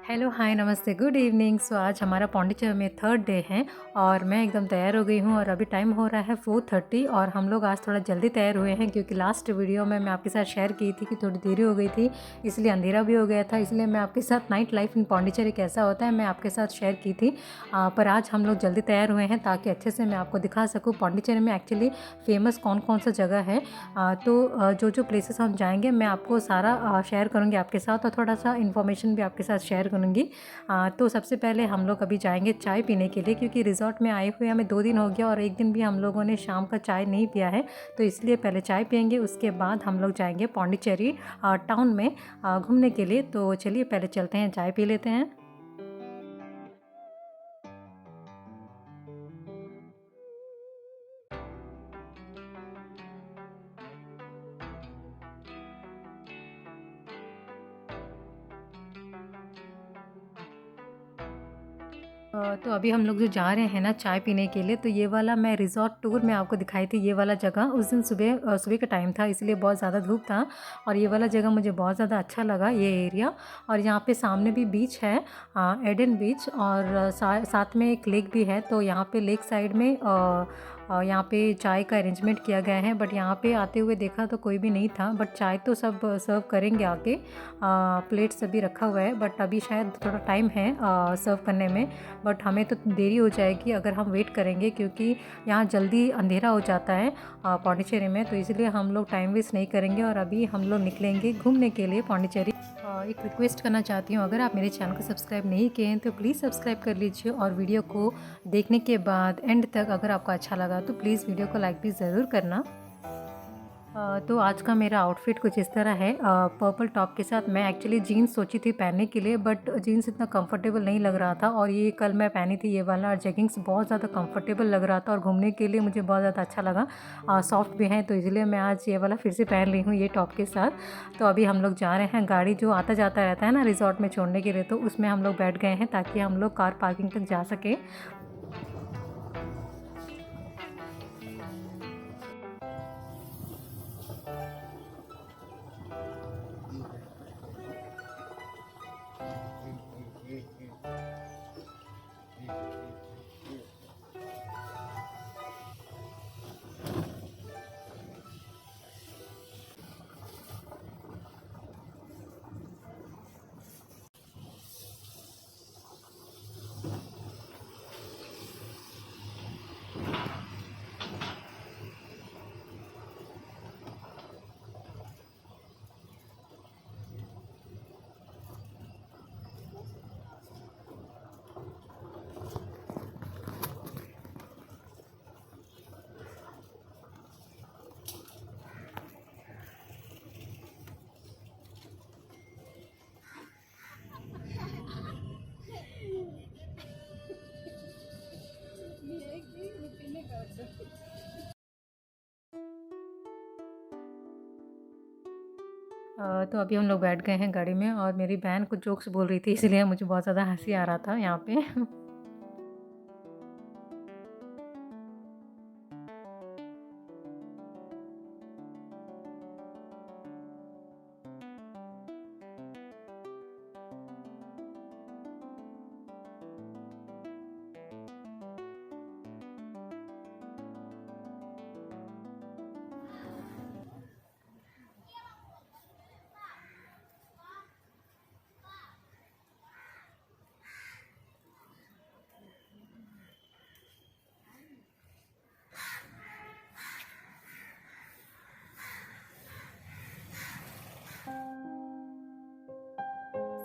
Hello, हाय, नमस्ते, good evening. सो आज हमारा पौंडीचेरी में थर्ड डे है और मैं एकदम तैयार हो गई हूँ और अभी टाइम हो रहा है 4:30 और हम लोग आज थोड़ा जल्दी तैयार हुए हैं क्योंकि लास्ट वीडियो में मैं आपके साथ शेयर की थी कि थोड़ी देरी हो गई थी, इसलिए अंधेरा भी हो गया था। इसलिए मैं आपके साथ नाइट लाइफ इन पौंडीचेरी कैसा होता है मैं आपके साथ शेयर की थी। पर आज हम लोग जल्दी तैयार हुए हैं ताकि अच्छे से मैं आपको दिखा सकूँ पौंडीचेरी में एक्चुअली फ़ेमस कौन कौन सा जगह है। जो जो प्लेसेस हम जाएंगे मैं आपको सारा शेयर करूँगी आपके साथ और थोड़ा सा इन्फॉर्मेशन भी आपके साथ शेयर करूँगी। तो सबसे पहले हम लोग अभी जाएंगे चाय पीने के लिए क्योंकि रिज़ॉर्ट में आए हुए हमें 2 दिन हो गया और एक दिन भी हम लोगों ने शाम का चाय नहीं पिया है। तो इसलिए पहले चाय पियेंगे, उसके बाद हम लोग जाएंगे पौंडीचेरी टाउन में घूमने के लिए। तो चलिए पहले चलते हैं, चाय पी लेते हैं। तो अभी हम लोग जो जा रहे हैं ना चाय पीने के लिए, तो ये वाला मैं रिज़ॉर्ट टूर में आपको दिखाई थी, ये वाला जगह उस दिन सुबह का टाइम था इसलिए बहुत ज़्यादा धूप था और ये वाला जगह मुझे बहुत ज़्यादा अच्छा लगा ये एरिया। और यहाँ पे सामने भी बीच है, एडन बीच, और साथ में एक लेक भी है। तो यहाँ पे लेक साइड में यहाँ पे चाय का अरेंजमेंट किया गया है, बट यहाँ पे आते हुए देखा तो कोई भी नहीं था, बट चाय तो सब सर्व करेंगे आके। प्लेट सभी रखा हुआ है बट अभी शायद थोड़ा टाइम है सर्व करने में, बट हमें तो देरी हो जाएगी अगर हम वेट करेंगे क्योंकि यहाँ जल्दी अंधेरा हो जाता है पौंडीचेरी में। तो इसलिए हम लोग टाइम वेस्ट नहीं करेंगे और अभी हम लोग निकलेंगे घूमने के लिए पौंडीचेरी। एक रिक्वेस्ट करना चाहती हूँ, अगर आप मेरे चैनल को सब्सक्राइब नहीं किए हैं तो प्लीज़ सब्सक्राइब कर लीजिए और वीडियो को देखने के बाद एंड तक अगर आपको अच्छा लगा तो प्लीज़ वीडियो को लाइक भी ज़रूर करना। तो आज का मेरा आउटफिट कुछ इस तरह है, पर्पल टॉप के साथ। मैं एक्चुअली जीन्स सोची थी पहनने के लिए बट जीन्स इतना कंफर्टेबल नहीं लग रहा था और ये कल मैं पहनी थी ये वाला, और जेगिंग्स बहुत ज़्यादा कंफर्टेबल लग रहा था और घूमने के लिए मुझे बहुत ज़्यादा अच्छा लगा। सॉफ्ट भी है तो इसलिए मैं आज ये वाला फिर से पहन रही हूँ ये टॉप के साथ। तो अभी हम लोग जा रहे हैं, गाड़ी जो आता जाता रहता है ना रिजॉर्ट में छोड़ने के लिए, तो उसमें हम लोग बैठ गए हैं ताकि हम लोग कार पार्किंग तक जा सकें। तो अभी हम लोग बैठ गए हैं गाड़ी में और मेरी बहन कुछ जोक्स बोल रही थी इसलिए मुझे बहुत ज़्यादा हंसी आ रहा था यहाँ पे।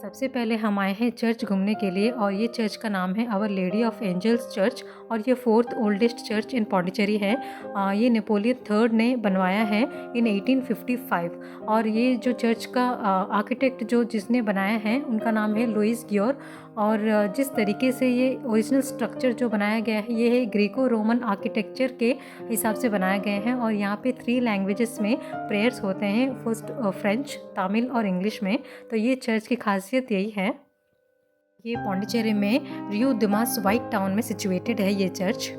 सबसे पहले हम आए हैं चर्च घूमने के लिए और ये चर्च का नाम है our lady of angels church और ये fourth oldest church in Pondicherry है। ये नेपोलियन थर्ड ने बनवाया है इन 1855 और ये जो चर्च का आर्किटेक्ट जो जिसने बनाया है उनका नाम है लुइस गियोर। और जिस तरीके से ये ओरिजिनल स्ट्रक्चर जो बनाया गया है ये है ग्रीको रोमन आर्किटेक्चर के हिसाब से बनाए गए हैं और यहाँ पे 3 लैंग्वेजेस में प्रेयर्स होते हैं, फर्स्ट फ्रेंच, तमिल और इंग्लिश में। तो ये चर्च की खासियत यही है। ये पौंडीचेरी में रियो दिमास वाइट टाउन में सिचुएटेड है ये चर्च।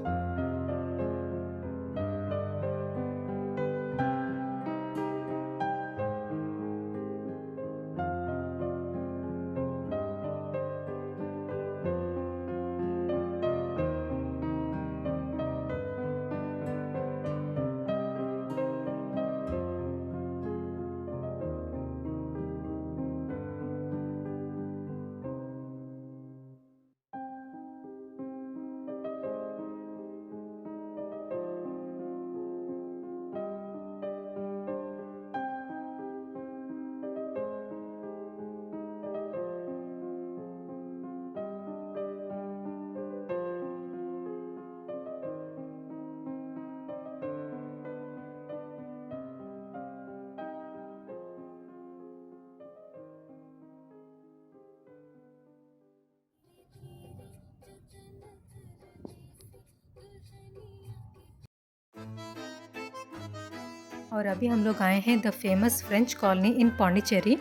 और अभी हम लोग आए हैं द फेमस फ्रेंच कॉलोनी इन पौंडीचेरी।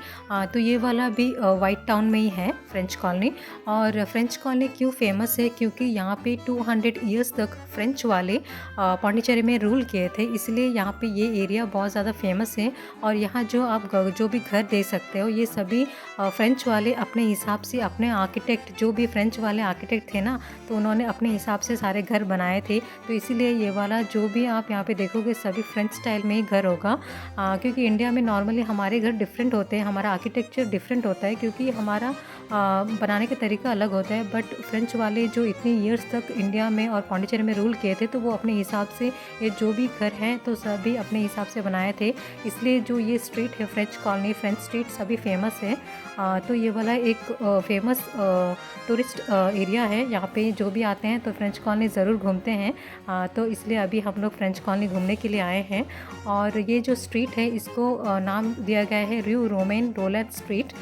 तो ये वाला भी वाइट टाउन में ही है फ्रेंच कॉलोनी। और फ्रेंच कॉलोनी क्यों फेमस है, क्योंकि यहाँ पे 200 ईयर्स तक फ्रेंच वाले पौंडीचेरी में रूल किए थे, इसलिए यहाँ पे ये एरिया बहुत ज़्यादा फेमस है। और यहाँ जो आप जो भी घर दे सकते हो, ये सभी फ्रेंच वाले अपने हिसाब से, अपने आर्किटेक्ट, जो भी फ्रेंच वाले आर्किटेक्ट थे ना, तो उन्होंने अपने हिसाब से सारे घर बनाए थे। तो इसीलिए ये वाला जो भी आप यहाँ पे देखोगे सभी फ्रेंच स्टाइल में ही घर होगा। क्योंकि इंडिया में नॉर्मली हमारे घर डिफरेंट होते हैं, हमारा आर्किटेक्चर डिफरेंट होता है, क्योंकि हमारा बनाने का तरीका अलग होता है। बट फ्रेंच वाले जो इतनी ईयर्स तक इंडिया में और पौंडीचेरी में रूल किए थे, तो वो अपने हिसाब से ये जो भी घर हैं तो सभी अपने हिसाब से बनाए थे। इसलिए जो ये स्ट्रीट है फ्रेंच कॉलोनी, फ्रेंच स्ट्रीट, सभी फेमस है। तो ये वाला एक फेमस टूरिस्ट एरिया है। यहाँ पे जो भी आते हैं तो फ्रेंच कॉलोनी ज़रूर घूमते हैं। तो इसलिए अभी हम लोग फ्रेंच कॉलोनी घूमने के लिए आए हैं। और ये जो स्ट्रीट है इसको नाम दिया गया है र्यू रोमेन रोलेट स्ट्रीट।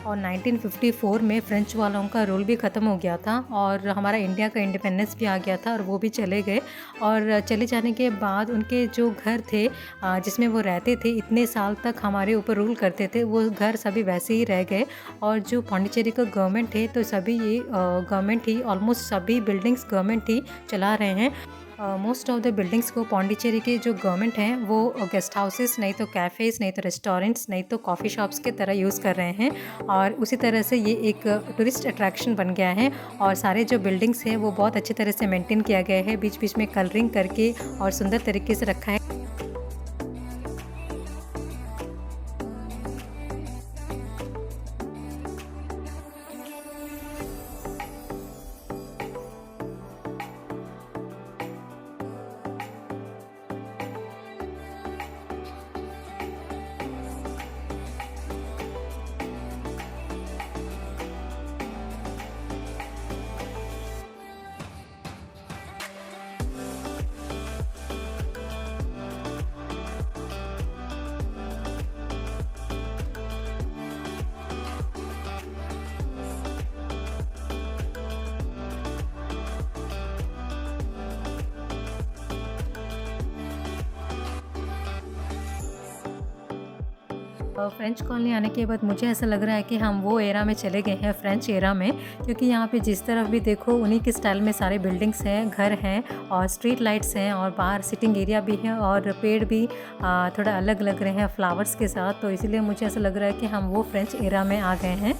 और 1954 में फ्रेंच वालों का रूल भी ख़त्म हो गया था और हमारा इंडिया का इंडिपेंडेंस भी आ गया था और वो भी चले गए। और चले जाने के बाद उनके जो घर थे जिसमें वो रहते थे, इतने साल तक हमारे ऊपर रूल करते थे, वो घर सभी वैसे ही रह गए। और जो पौंडीचेरी का गवर्नमेंट है, तो सभी ये गवर्नमेंट ही, ऑलमोस्ट सभी बिल्डिंग्स गवर्नमेंट ही चला रहे हैं। मोस्ट ऑफ द बिल्डिंग्स को पौंडीचेरी के जो गवर्नमेंट हैं वो गेस्ट हाउसेस, नहीं तो कैफ़ेज़, नहीं तो रेस्टोरेंट्स, नहीं तो कॉफ़ी शॉप्स के तरह यूज़ कर रहे हैं। और उसी तरह से ये एक टूरिस्ट अट्रैक्शन बन गया है। और सारे जो बिल्डिंग्स हैं वो बहुत अच्छी तरह से मेंटेन किया गया है, बीच बीच में कलरिंग करके और सुंदर तरीके से रखा है। फ्रेंच कॉलोनी आने के बाद मुझे ऐसा लग रहा है कि हम वो एरा में चले गए हैं, फ्रेंच एरा में। क्योंकि यहाँ पे जिस तरफ भी देखो उन्हीं के स्टाइल में सारे बिल्डिंग्स हैं, घर हैं और स्ट्रीट लाइट्स हैं और बाहर सिटिंग एरिया भी है और पेड़ भी थोड़ा अलग लग रहे हैं फ्लावर्स के साथ। तो इसीलिए मुझे ऐसा लग रहा है कि हम वो फ्रेंच एरा में आ गए हैं।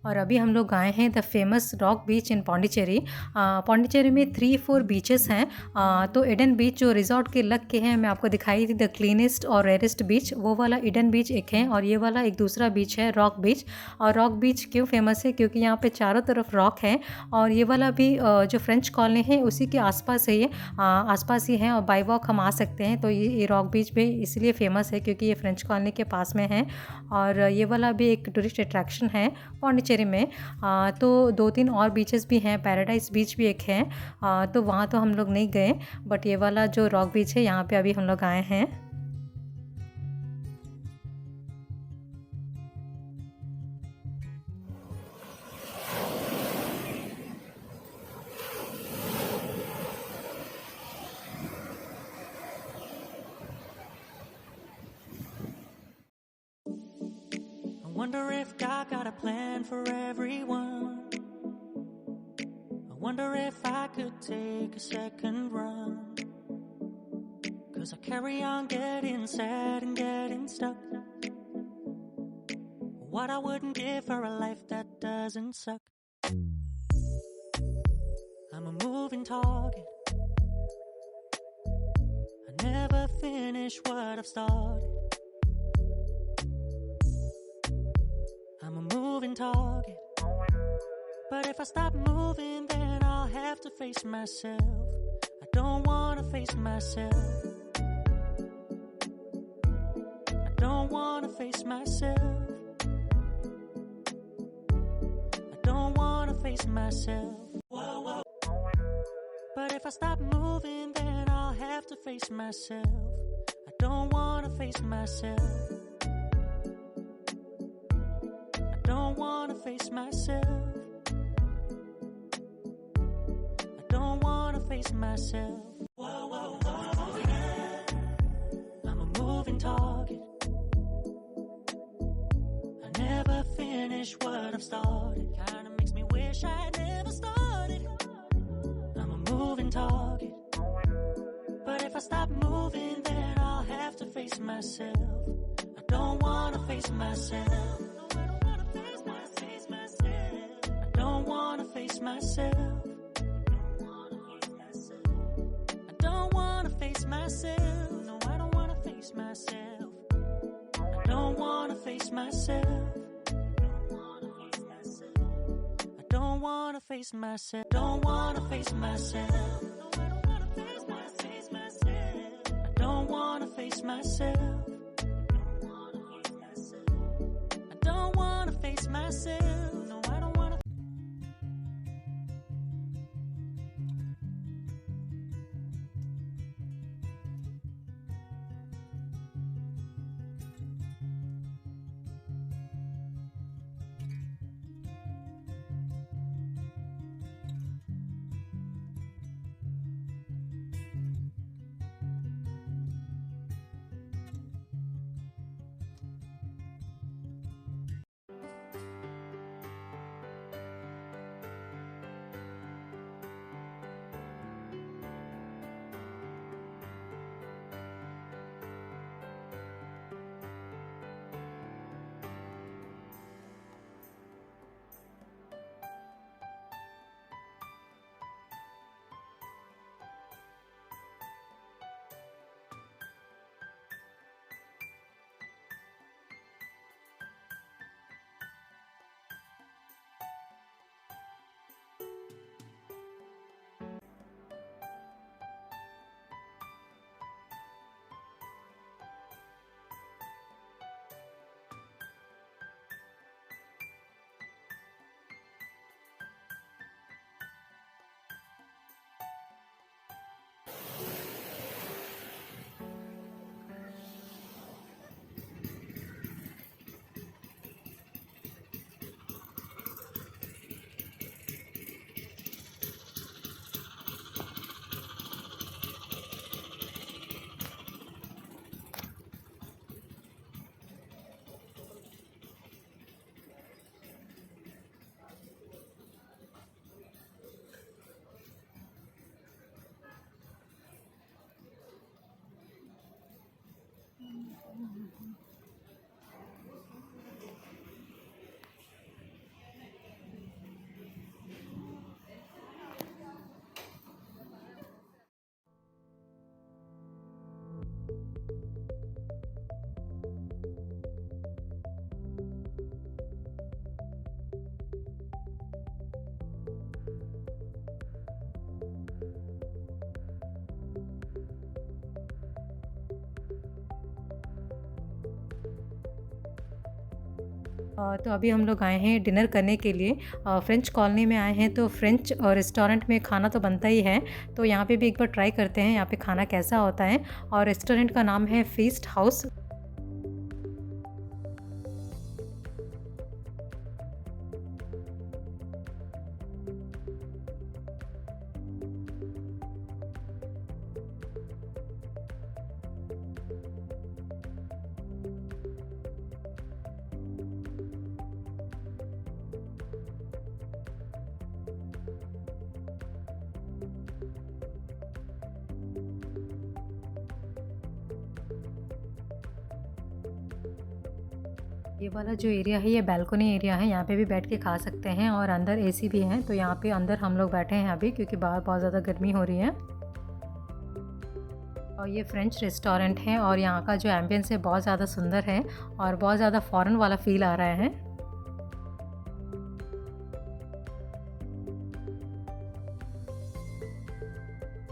और अभी हम लोग आए हैं द फेमस रॉक बीच इन पौंडीचेरी। पौंडीचेरी में 3-4 बीचेस हैं। तो ईडन बीच जो रिजॉर्ट के लग के हैं, मैं आपको दिखाई थी द क्लीनेस्ट और रेयरेस्ट बीच, वो वाला ईडन बीच एक है, और ये वाला एक दूसरा बीच है रॉक बीच। और रॉक बीच क्यों फेमस है? क्योंकि यहाँ पे चारों तरफ रॉक है। और ये वाला भी जो फ्रेंच कॉलोनी है उसी के आसपास है, ये आसपास ही है और बाई वॉक हम आ सकते हैं। तो ये रॉक बीच भी इसलिए फेमस है क्योंकि ये फ्रेंच कॉलोनी के पास में है। और ये वाला भी एक टूरिस्ट अट्रैक्शन है पौंडीचेरी में। तो 2-3 और बीचेस भी हैं, पैराडाइज बीच भी एक है। तो वहाँ तो हम लोग नहीं गए, बट ये वाला जो रॉक बीच है यहाँ पे अभी हम लोग आए हैं। I wonder if God got a plan for everyone. I wonder if I could take a second run. 'Cause I carry on getting sad and getting stuck. What I wouldn't give for a life that doesn't suck. I'm a moving target. I never finish what I've started. I'm a moving target. But if I stop moving, then I'll have to face myself. I don't wanna face myself. I don't wanna face myself. I don't wanna face myself. But if I stop moving, then I'll have to face myself. I don't wanna face myself. I don't wanna face myself. I don't wanna face myself. I'm a moving target. I never finish what I've started. Kinda makes me wish I never started. I'm a moving target. But if I stop moving, then I'll have to face myself. I don't wanna face myself. I don't wanna face myself. I don't wanna face myself. No, I don't wanna face myself. I don't wanna face myself. I don't wanna face myself. Don't wanna face myself. I don't wanna face myself. I don't wanna face myself. No, I don't wanna. तो अभी हम लोग आए हैं dinner करने के लिए। French colony में आए हैं तो फ्रेंच रेस्टोरेंट में खाना तो बनता ही है, तो यहाँ पे भी एक बार ट्राई करते हैं यहाँ पे खाना कैसा होता है। और रेस्टोरेंट का नाम है फीस्ट हाउस। ये वाला जो एरिया है ये बालकनी एरिया है, यहाँ पे भी बैठ के खा सकते हैं और अंदर एसी भी है, तो यहाँ पे अंदर हम लोग बैठे हैं अभी क्योंकि बाहर बहुत ज़्यादा गर्मी हो रही है। और ये फ्रेंच रेस्टोरेंट है और यहाँ का जो एम्बियंस है बहुत ज़्यादा सुंदर है और बहुत ज़्यादा फॉरेन वाला फील आ रहा है।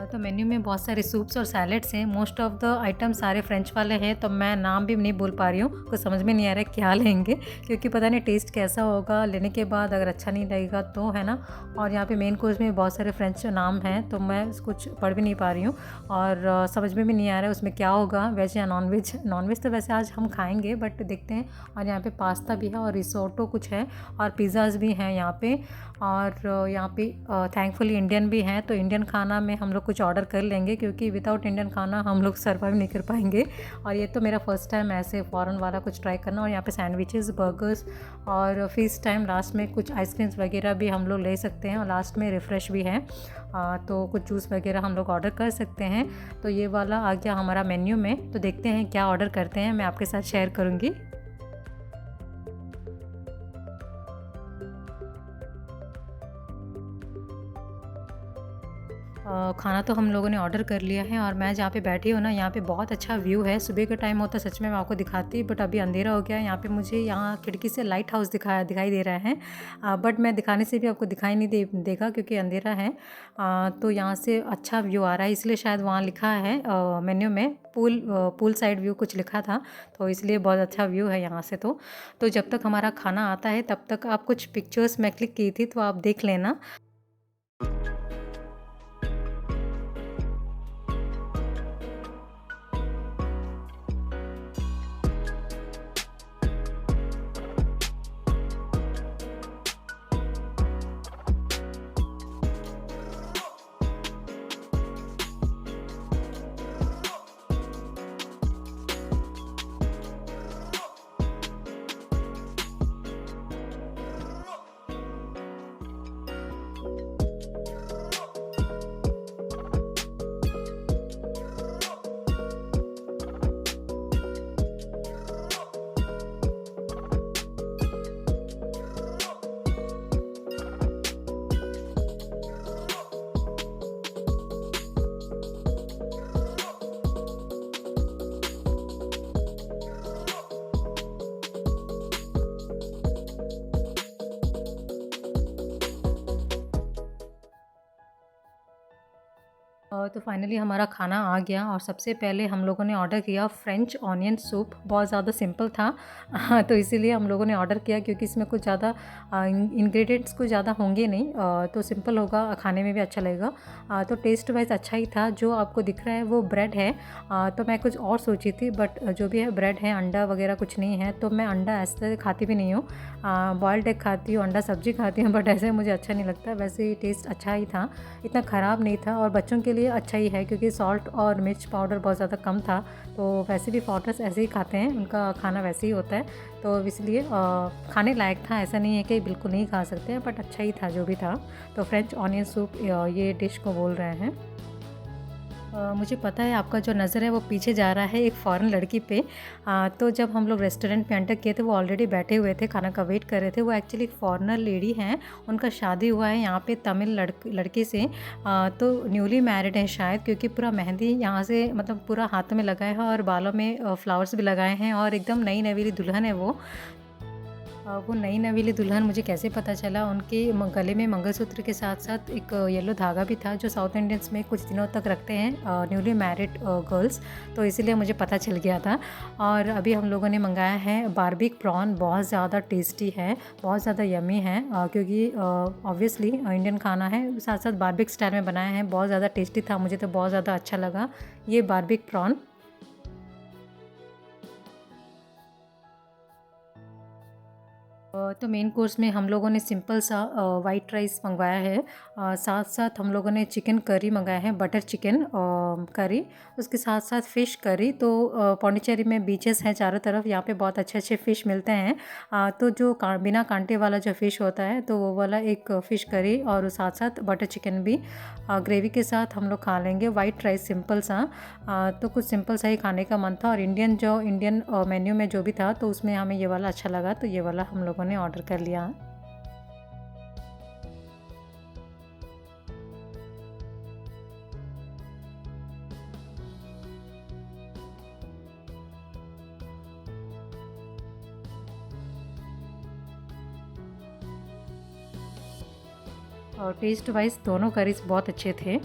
तो मेन्यू में बहुत सारे सूप्स और सैलेड्स हैं। मोस्ट ऑफ द आइटम सारे फ्रेंच वाले हैं, तो मैं नाम भी नहीं बोल पा रही हूँ, कुछ समझ में नहीं आ रहा है क्या लेंगे क्योंकि पता नहीं टेस्ट कैसा होगा लेने के बाद, अगर अच्छा नहीं लगेगा तो, है ना। और यहाँ पे मेन कोर्स में बहुत सारे फ्रेंच नाम हैं, तो मैं कुछ पढ़ भी नहीं पा रही हूँ और समझ में भी नहीं आ रहा है उसमें क्या होगा, वेज या नॉन वेज। नॉन वेज तो वैसे आज हम खाएँगे बट देखते हैं। और यहाँ पर पास्ता भी है और रिसोटो कुछ है और पिज़्ज़ाज़ भी हैं यहाँ पे। और यहाँ पे थैंकफुली इंडियन भी हैं, तो इंडियन खाना में हम लोग कुछ ऑर्डर कर लेंगे क्योंकि विदाउट इंडियन खाना हम लोग सर्वाइव नहीं कर पाएंगे। और ये तो मेरा फर्स्ट टाइम ऐसे फ़ॉरेन वाला कुछ ट्राई करना। और यहाँ पे सैंडविचेस, बर्गर्स और फीस टाइम लास्ट में कुछ आइसक्रीम्स वगैरह भी हम लोग ले सकते हैं और लास्ट में रिफ़्रेश भी है, तो कुछ जूस वगैरह हम लोग ऑर्डर कर सकते हैं। तो ये वाला आ गया हमारा मेन्यू में, तो देखते हैं क्या ऑर्डर करते हैं, मैं आपके साथ शेयर करूँगी। खाना तो हम लोगों ने ऑर्डर कर लिया है और मैं जहाँ पे बैठी हूँ ना, यहाँ पे बहुत अच्छा व्यू है। सुबह का टाइम होता सच में मैं आपको दिखाती, बट अभी अंधेरा हो गया है। यहाँ पे मुझे यहाँ खिड़की से लाइट हाउस दिखाई दे रहा है, बट मैं दिखाने से भी आपको दिखाई नहीं देगा क्योंकि अंधेरा है। तो यहाँ से अच्छा व्यू आ रहा है, इसलिए शायद वहाँ लिखा है मेन्यू में पूल साइड व्यू कुछ लिखा था, तो इसलिए बहुत अच्छा व्यू है यहाँ से। तो जब तक हमारा खाना आता है तब तक आप कुछ पिक्चर्स मैं क्लिक की थी, तो आप देख लेना। तो फाइनली हमारा खाना आ गया और सबसे पहले हम लोगों ने ऑर्डर किया फ्रेंच ऑनियन सूप। बहुत ज़्यादा सिंपल था तो इसीलिए हम लोगों ने ऑर्डर किया क्योंकि इसमें कुछ ज़्यादा इंग्रेडिएंट्स कुछ ज़्यादा होंगे नहीं, तो सिंपल होगा, खाने में भी अच्छा लगेगा। तो टेस्ट वाइज अच्छा ही था। जो आपको दिख रहा है वो ब्रेड है, तो मैं कुछ और सोची थी बट जो भी है ब्रेड है, अंडा वगैरह कुछ नहीं है। तो मैं अंडा ऐसे खाती भी नहीं हूँ, बॉयल्ड एग खाती हूँ, अंडा सब्जी खाती हूँ, बट ऐसे मुझे अच्छा नहीं लगता। वैसे ही टेस्ट अच्छा ही था, इतना ख़राब नहीं था और बच्चों के लिए अच्छा ही है क्योंकि सॉल्ट और मिर्च पाउडर बहुत ज़्यादा कम था। तो वैसे भी फॉडर्स ऐसे ही खाते हैं, उनका खाना वैसे ही होता है, तो इसलिए खाने लायक था। ऐसा नहीं है कि बिल्कुल नहीं खा सकते हैं, बट अच्छा ही था जो भी था। तो फ्रेंच ऑनियन सूप ये डिश को बोल रहे हैं। मुझे पता है आपका जो नज़र है वो पीछे जा रहा है एक फ़ॉरेन लड़की पे। तो जब हम लोग रेस्टोरेंट में एंटर किए थे वो ऑलरेडी बैठे हुए थे, खाना का वेट कर रहे थे। वो एक्चुअली एक फ़ॉरेनर लेडी हैं, उनका शादी हुआ है यहाँ पे तमिल लड़के से। तो न्यूली मैरिड हैं शायद, क्योंकि पूरा मेहंदी यहाँ से मतलब पूरा हाथों में लगाया है और बालों में फ्लावर्स भी लगाए हैं और एकदम नई नवेली दुल्हन है वो। वो नई नवेली दुल्हन मुझे कैसे पता चला, उनके गले में मंगलसूत्र के साथ-साथ एक येलो धागा भी था जो साउथ इंडियंस में कुछ दिनों तक रखते हैं न्यूली मैरिड गर्ल्स, तो इसीलिए मुझे पता चल गया था। और अभी हम लोगों ने मंगाया है बारबिक प्रॉन, बहुत ज़्यादा टेस्टी है, बहुत ज़्यादा यम्मी है, क्योंकि ऑब्वियसली इंडियन खाना है, साथ-साथ बारबिक स्टाइल में बनाया है। बहुत ज़्यादा टेस्टी था, मुझे तो बहुत ज़्यादा अच्छा लगा ये बारबिक प्रॉन। तो मेन कोर्स में हम लोगों ने सिंपल सा वाइट राइस मंगवाया है। साथ-साथ हम लोगों ने चिकन करी मंगाया है, बटर चिकन करी। उसके साथ-साथ फ़िश करी। तो पौंडीचेरी में बीचेस हैं चारों तरफ, यहाँ पे बहुत अच्छे-अच्छे फ़िश मिलते हैं। तो जो बिना कांटे वाला जो फ़िश होता है तो वो वाला एक फ़िश करी और साथ-साथ बटर चिकन भी ग्रेवी के साथ हम लोग खा लेंगे। वाइट राइस सिंपल सा। तो कुछ सिंपल सा ही खाने का मन था और इंडियन मेन्यू में जो भी था तो उसमें हमें ये वाला अच्छा लगा, तो ये वाला हम लोगों ने ऑर्डर कर लिया। और टेस्ट वाइज़ दोनों करीज़ बहुत अच्छे थे।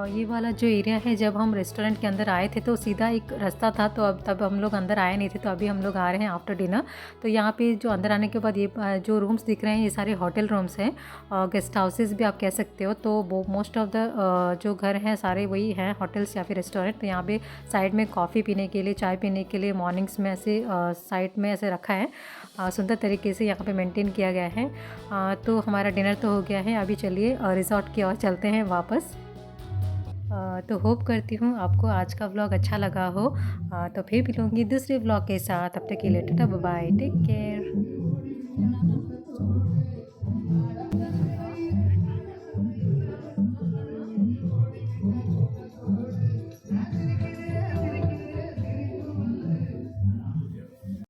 ये वाला जो एरिया है, जब हम रेस्टोरेंट के अंदर आए थे तो सीधा एक रास्ता था, तो अब तब हम लोग अंदर आए नहीं थे, तो अभी हम लोग आ रहे हैं आफ्टर डिनर। तो यहाँ पे जो अंदर आने के बाद ये जो रूम्स दिख रहे हैं ये सारे होटल रूम्स हैं, गेस्ट हाउसेस भी आप कह सकते हो। तो वो मोस्ट ऑफ द जो घर हैं सारे वही हैं होटल्स या फिर रेस्टोरेंट। तो यहाँ पे साइड में कॉफ़ी पीने के लिए, चाय पीने के लिए मॉर्निंग्स में ऐसे साइड में ऐसे रखा है। सुंदर तरीके से यहाँ पे मेंटेन किया गया है। तो हमारा डिनर तो हो गया है, अभी चलिए रिज़ॉर्ट की ओर चलते हैं वापस। तो होप करती हूँ आपको आज का व्लॉग अच्छा लगा हो। तो फिर मिलूँगी दूसरे व्लॉग के साथ, तब तक के लिए tata bye bye, take care.